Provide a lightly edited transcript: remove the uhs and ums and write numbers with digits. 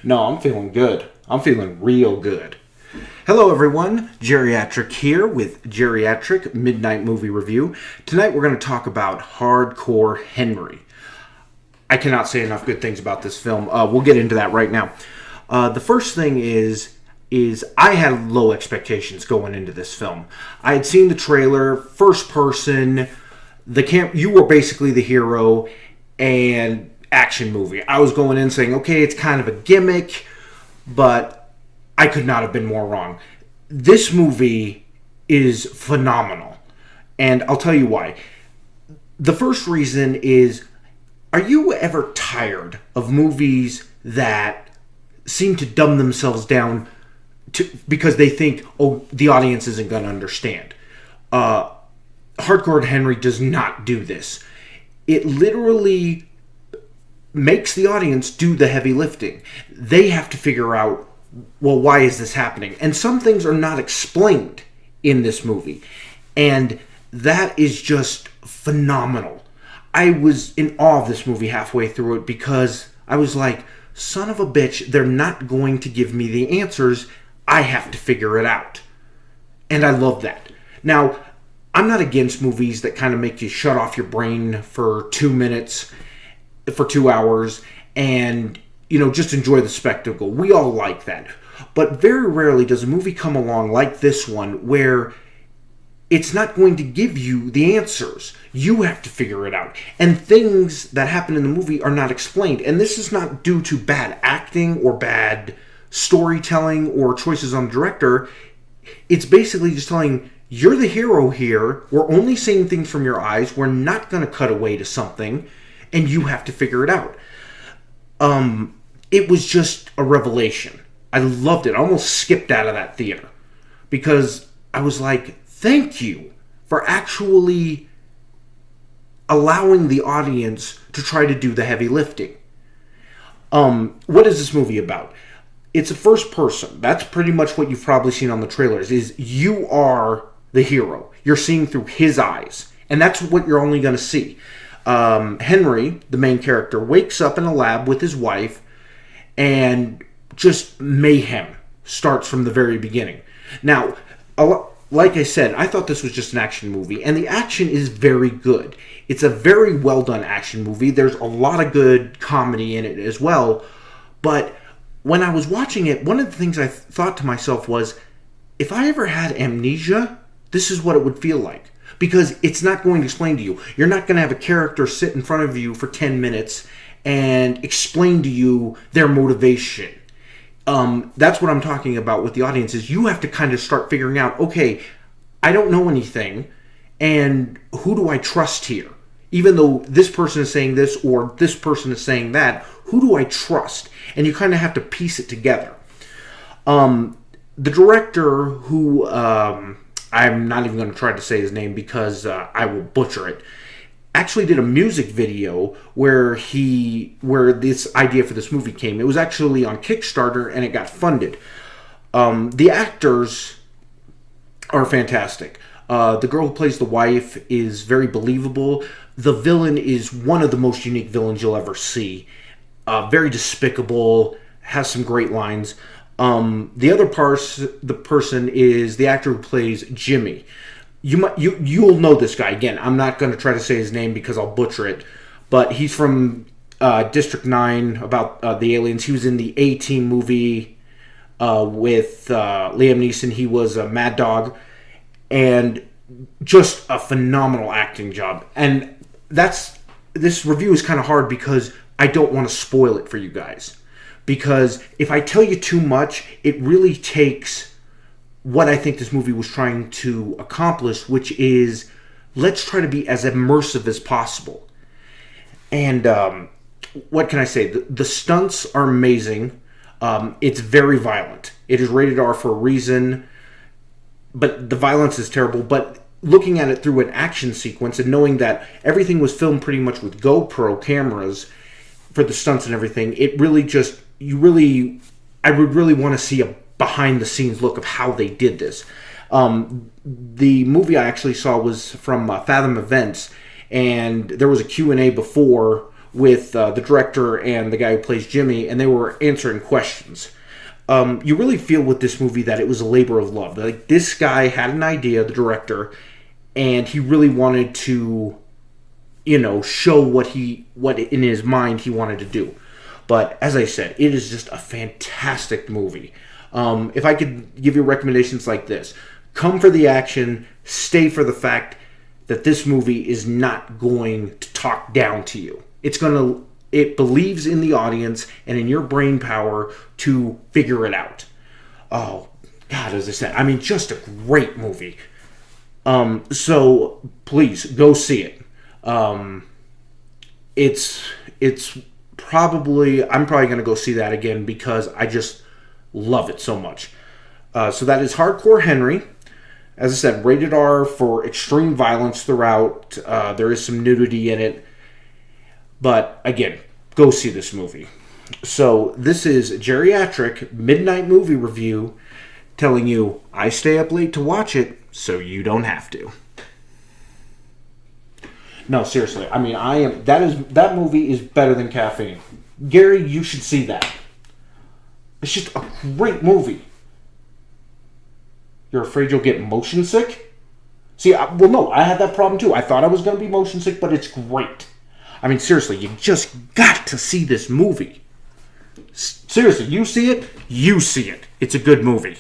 No, I'm feeling good. I'm feeling real good. Hello, everyone. Jerryactric here with Jerryactric Midnight Movie Review. Tonight, we're going to talk about Hardcore Henry. I cannot say enough good things about this film. We'll get into that right now. The first thing is I had low expectations going into this film. I had seen the trailer, first person, you were basically the hero, and action movie. I was going in saying, okay, it's kind of a gimmick, but I could not have been more wrong. This movie is phenomenal, and I'll tell you why. The first reason is, are you ever tired of movies that seem to dumb themselves down because they think, oh, the audience isn't going to understand? Hardcore Henry does not do this. It literally makes the audience do the heavy lifting. They have to figure out, well, why is this happening? And some things are not explained in this movie. And that is just phenomenal. I was in awe of this movie halfway through it because I was like, son of a bitch, they're not going to give me the answers. I have to figure it out. And I love that. Now, I'm not against movies that kind of make you shut off your brain for 2 minutes, for 2 hours, and, just enjoy the spectacle. We all like that. But very rarely does a movie come along like this one where it's not going to give you the answers. You have to figure it out. And things that happen in the movie are not explained. And this is not due to bad acting or bad storytelling or choices on the director. It's basically just telling, you're the hero here. We're only seeing things from your eyes. We're not going to cut away to something. And you have to figure it out. It was just a revelation. I loved it. I almost skipped out of that theater. Because I was like, thank you for actually allowing the audience to try to do the heavy lifting. What is this movie about? It's a first person. That's pretty much what you've probably seen on the trailers, is you are the hero. You're seeing through his eyes. And that's what you're only going to see. Henry, the main character, wakes up in a lab with his wife, and just mayhem starts from the very beginning. Now, like I said, I thought this was just an action movie, and the action is very good. It's a very well done action movie. There's a lot of good comedy in it as well, but when I was watching it, one of the things I thought to myself was, if I ever had amnesia, this is what it would feel like. Because it's not going to explain to you. You're not going to have a character sit in front of you for 10 minutes and explain to you their motivation. That's what I'm talking about with the audience, is you have to kind of start figuring out, okay, I don't know anything, and who do I trust here? Even though this person is saying this or this person is saying that, who do I trust? And you kind of have to piece it together. The director, who I'm not even going to try to say his name because I will butcher it, actually did a music video where this idea for this movie came. It was actually on Kickstarter and it got funded. The actors are fantastic. The girl who plays the wife is very believable. The villain is one of the most unique villains you'll ever see. Very despicable, has some great lines. The other person is the actor who plays Jimmy. You'll know this guy. Again, I'm not going to try to say his name because I'll butcher it, but he's from District 9 about the aliens. He was in the A-Team movie with Liam Neeson. He was a Mad Dog, and just a phenomenal acting job. And this review is kind of hard because I don't want to spoil it for you guys. Because if I tell you too much, it really takes what I think this movie was trying to accomplish, which is, let's try to be as immersive as possible. And what can I say? The stunts are amazing. It's very violent. It is rated R for a reason, but the violence is terrible. But looking at it through an action sequence and knowing that everything was filmed pretty much with GoPro cameras for the stunts and everything, it really just... I would really want to see a behind-the-scenes look of how they did this. The movie I actually saw was from Fathom Events, and there was a Q&A before with the director and the guy who plays Jimmy, and they were answering questions. You really feel with this movie that it was a labor of love. Like, this guy had an idea, the director, and he really wanted to, show what in his mind he wanted to do. But as I said, it is just a fantastic movie. If I could give you recommendations like this: come for the action, stay for the fact that this movie is not going to talk down to you. It believes in the audience and in your brain power to figure it out. Oh, God, as I said, I mean, just a great movie. So please go see it. It's probably, I'm probably going to go see that again because I just love it so much. So that is Hardcore Henry. As I said, rated R for extreme violence throughout. There is some nudity in it. But again, go see this movie. So this is Jerryactric Midnight Movie Review, telling you I stay up late to watch it so you don't have to. No, seriously. I mean, that movie is better than Caffeine. Gary, you should see that. It's just a great movie. You're afraid you'll get motion sick? See, well, no, I had that problem too. I thought I was going to be motion sick, but it's great. I mean, seriously, you just got to see this movie. Seriously, you see it, it's a good movie.